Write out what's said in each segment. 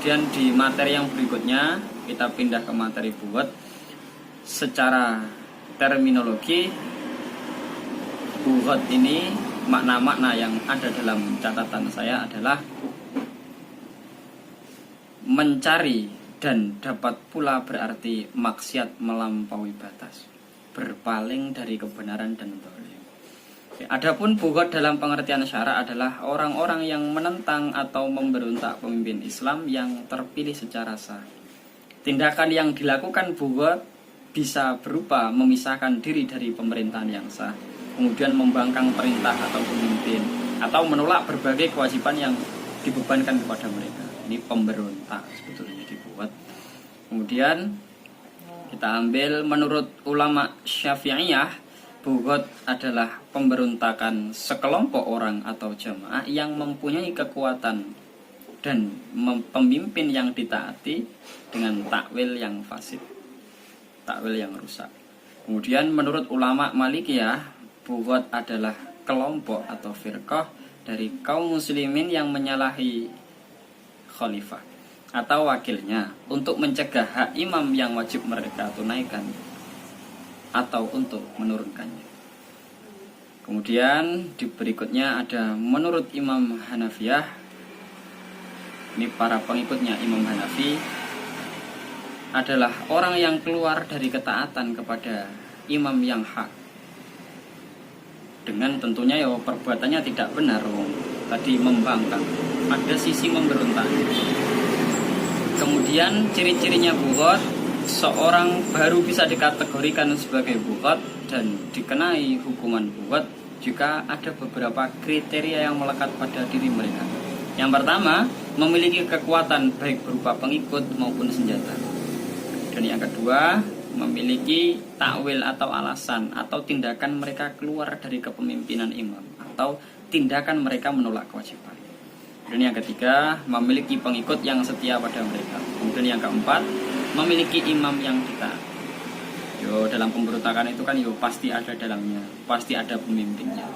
Kemudian di materi yang berikutnya kita pindah ke materi bugot. Secara terminologi, bugot ini makna-makna yang ada dalam catatan saya adalah mencari, dan dapat pula berarti maksiat melampaui batas, berpaling dari kebenaran dan zalim. Adapun bugot dalam pengertian syara adalah orang-orang yang menentang atau memberontak pemimpin Islam yang terpilih secara sah. Tindakan yang dilakukan bugot bisa berupa memisahkan diri dari pemerintahan yang sah, kemudian membangkang perintah atau pemimpin, atau menolak berbagai kewajiban yang dibebankan kepada mereka. Ini pemberontak sebetulnya dibuat. Kemudian kita ambil menurut ulama Syafi'iyah, bugot adalah pemberontakan sekelompok orang atau jamaah yang mempunyai kekuatan dan pemimpin yang ditaati dengan takwil yang fasid, takwil yang rusak. Kemudian menurut ulama Malikiyah, bugot adalah kelompok atau firqah dari kaum muslimin yang menyalahi khalifah atau wakilnya untuk mencegah hak imam yang wajib mereka tunaikan atau untuk menurunkannya. Kemudian di berikutnya ada menurut Imam Hanafiyah, ini para pengikutnya Imam Hanafi adalah orang yang keluar dari ketaatan kepada imam yang hak, dengan tentunya perbuatannya tidak benar, tadi membangkang, ada sisi memberontak. Kemudian ciri-cirinya bugot, seorang baru bisa dikategorikan sebagai bugot dan dikenai hukuman bugot jika ada beberapa kriteria yang melekat pada diri mereka. Yang pertama, memiliki kekuatan baik berupa pengikut maupun senjata. Dan yang kedua, memiliki takwil atau alasan atau tindakan mereka keluar dari kepemimpinan imam atau tindakan mereka menolak kewajiban. Dan yang ketiga, memiliki pengikut yang setia pada mereka. Kemudian yang keempat, memiliki imam yang ditaati. Dalam pemberontakan itu kan pasti ada dalamnya, pasti ada pemimpinnya.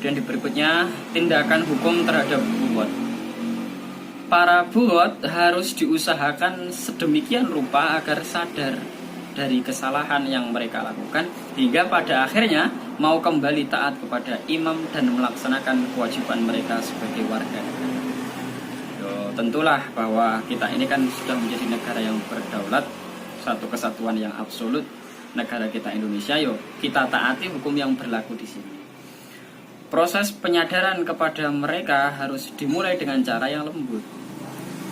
Dan di berikutnya, tindakan hukum terhadap bugot. Para bugot harus diusahakan sedemikian rupa agar sadar dari kesalahan yang mereka lakukan, hingga pada akhirnya mau kembali taat kepada imam dan melaksanakan kewajiban mereka sebagai warga negara. Tentulah bahwa kita ini kan sudah menjadi negara yang berdaulat, satu kesatuan yang absolut, negara kita Indonesia. Kita taati hukum yang berlaku di sini. Proses penyadaran kepada mereka harus dimulai dengan cara yang lembut.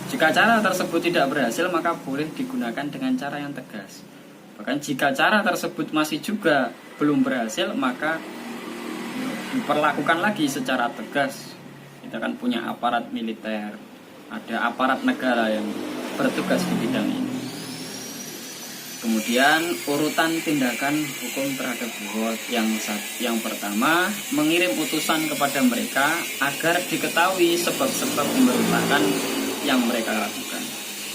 Jika cara tersebut tidak berhasil, maka boleh digunakan dengan cara yang tegas. Bahkan jika cara tersebut masih juga belum berhasil, maka diperlakukan lagi secara tegas. Kita kan punya aparat militer, ada aparat negara yang bertugas di bidang ini. Kemudian urutan tindakan hukum terhadap bugot. Yang pertama, mengirim utusan kepada mereka agar diketahui sebab-sebab pemberontakan yang mereka lakukan.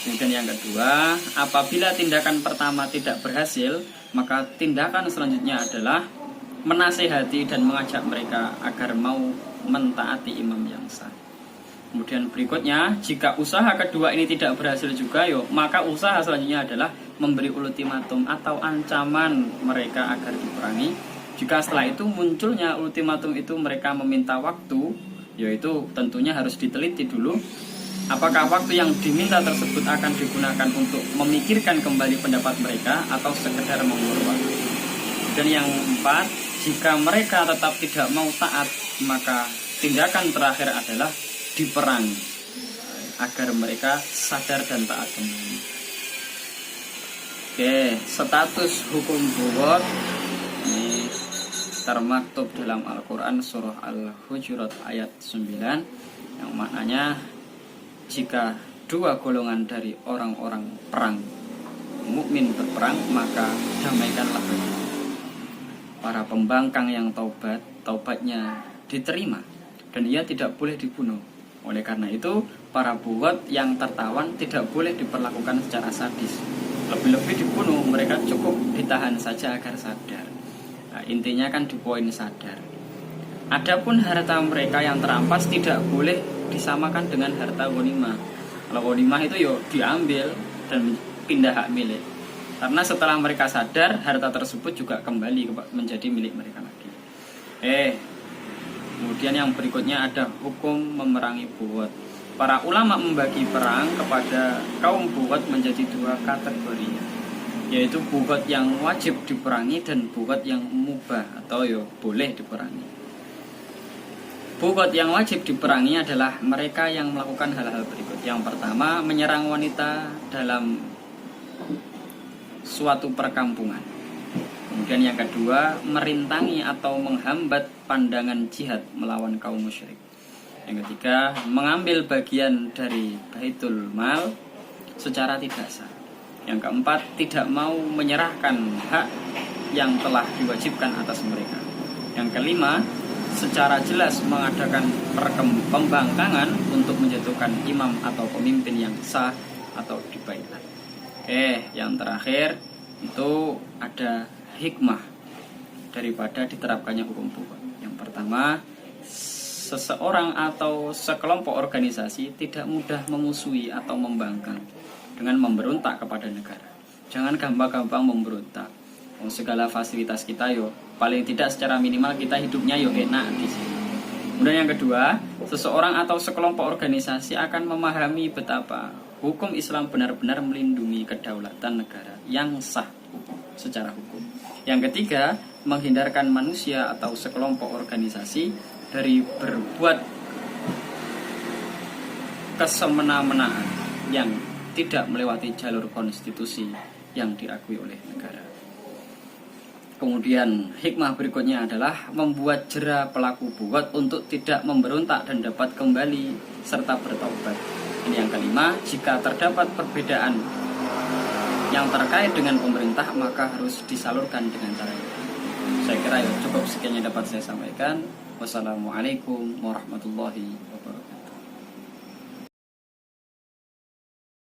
Kemudian yang kedua, apabila tindakan pertama tidak berhasil, maka tindakan selanjutnya adalah menasehati dan mengajak mereka agar mau mentaati imam yang sah. Kemudian berikutnya, jika usaha kedua ini tidak berhasil juga, maka usaha selanjutnya adalah memberi ultimatum atau ancaman mereka agar diperangi. Jika setelah itu munculnya ultimatum itu mereka meminta waktu, yaitu tentunya harus diteliti dulu apakah waktu yang diminta tersebut akan digunakan untuk memikirkan kembali pendapat mereka atau sekedar mengulur waktu. Dan yang keempat, jika mereka tetap tidak mau taat, maka tindakan terakhir adalah diperangi agar mereka sadar dan taat kembali. Status hukum bugot ini termaktub dalam Al-Quran surah Al-Hujurat ayat 9, yang maknanya jika dua golongan dari orang-orang perang mukmin berperang, maka damaikanlah mereka. Para pembangkang yang taubatnya diterima dan ia tidak boleh dibunuh. Oleh karena itu, para bugot yang tertawan tidak boleh diperlakukan secara sadis. Lebih-lebih dibunuh, mereka cukup ditahan saja agar sadar. Nah, intinya kan di poin sadar. Adapun harta mereka yang terampas tidak boleh disamakan dengan harta ghanimah. Kalau ghanimah itu yo diambil dan pindah hak milik. Karena setelah mereka sadar, harta tersebut juga kembali menjadi milik mereka lagi. Kemudian yang berikutnya ada hukum memerangi bughot. Para ulama membagi perang kepada kaum bughot menjadi dua kategori, yaitu bughot yang wajib diperangi dan bughot yang mubah atau boleh diperangi. Bughot yang wajib diperangi adalah mereka yang melakukan hal-hal berikut. Yang pertama, menyerang wanita dalam suatu perkampungan. Kemudian yang kedua, merintangi atau menghambat pandangan jihad melawan kaum musyrik. Yang ketiga, mengambil bagian dari baitul mal secara tidak sah. Yang keempat, tidak mau menyerahkan hak yang telah diwajibkan atas mereka. Yang kelima, secara jelas mengadakan pembangkangan untuk menjatuhkan imam atau pemimpin yang sah atau dibaiat. Yang terakhir itu ada hikmah daripada diterapkannya hukum bughot. Yang pertama, seseorang atau sekelompok organisasi tidak mudah memusuhi atau membangkang dengan memberontak kepada negara. Jangan gampang-gampang memberontak. Segala fasilitas kita paling tidak secara minimal kita hidupnya enak di sini. Kemudian yang kedua, seseorang atau sekelompok organisasi akan memahami betapa hukum Islam benar-benar melindungi kedaulatan negara yang sah secara hukum. Yang ketiga, menghindarkan manusia atau sekelompok organisasi dari berbuat kesemena-menaan yang tidak melewati jalur konstitusi yang diakui oleh negara. Kemudian hikmah berikutnya adalah membuat jera pelaku bughot untuk tidak memberontak dan dapat kembali serta bertaubat. Ini yang kelima, jika terdapat perbedaan yang terkait dengan pemerintah maka harus disalurkan dengan cara itu. Saya kira cukup sekian yang dapat saya sampaikan. Wassalamualaikum warahmatullahi wabarakatuh.